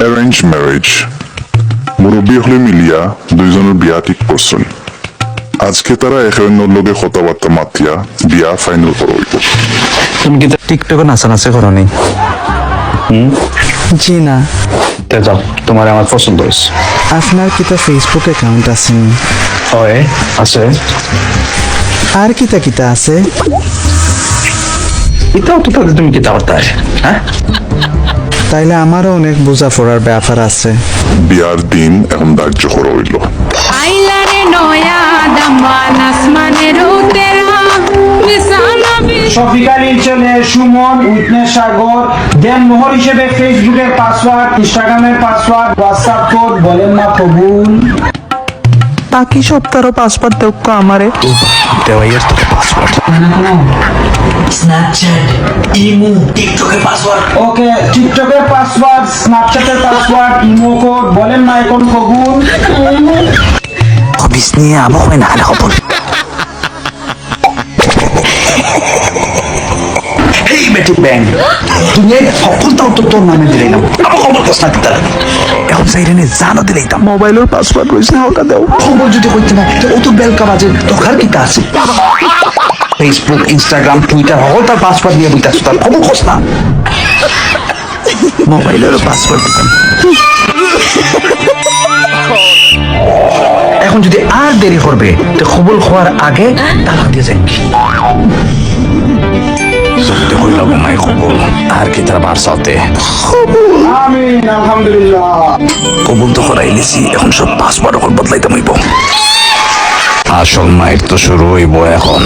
Arrange marriage মুরব্বী হলে মিলিয়া দুইজনের বিয়া ঠিক করছেন। আজকে তারা একে অন্যর লগে কথাবার্তা মাতিয়া বিয়া ফাইনাল করা হইব। তুমি কি টিকটকে নাচানাচি করো নি? জি না। তে যাও, তোমার আমার পছন্দ হয়েছে। আপনার কিতা ফেসবুক অ্যাকাউন্ট আছে নি? হয় আছে। আর কিতা কিতা আছে? এটাও তো তাদের তুমি কিতা করতে হ্যাঁ? তাইলে আমারও অনেক বোঝাপড়ার ব্যাপার আছে। বিয়ার দিন এখন ধার্য করা হইল। আইলারে নয়া দামান আসমানের উতেরা বিছানা শফিক আলীর ছেলে সুমন উইটনেস সাগর দেন মোহর হিসেবে ফেসবুকের পাসওয়ার্ড, ইনস্টাগ্রামের পাসওয়ার্ড, হোয়াটসঅ্যাপ কোড বলেন না কবুল। বাকি সপ্তাহেরও পাসপোর্ট দেখ আমারে। দেওয়াইয়ের তো পাসওয়ার্ড। স্ন্যাপচ্যাট, ইমো, টিকটকের পাসওয়ার্ড। ওকে, টিকটকের পাসওয়ার্ড, স্ন্যাপচ্যাটের পাসওয়ার্ড, ইমো কোড বলেন না এখন কবুল। অফিস নিয়ে আবো হয় না খবর। এই বেটি ব্যাং তুমি সকলটাও তো তোর নামে দিলে না, আমার খবর কস না তারা এখন সাইরেনে জানো দিলেই দাম। মোবাইলের পাসওয়ার্ড রয়েছে না, ওটা দাও। খবর যদি করতে না তো ও তো বেলকা বাজে দরকার কিটা আছে? ফেসবুক, ইনস্টাগ্রাম, টুইটার সকল তার পাসওয়ার্ড নিয়ে বইতাছ, তার খবর কস না। মোবাইলেরও পাসওয়ার্ড দিতাম। এখন যদি আর দেরি করবে তো খবর হওয়ার আগে তালাক দিয়ে যাই। সত্যি কইলাম নাই খবর আর কি তার বারসাতে আমিন, আলহামদুলিল্লাহ। কবুল তো করাই লিছি, এখন সব পাসওয়ার্ড এখন বদলাইতে হইব। আসল মাইক তো শুরু হইব এখন।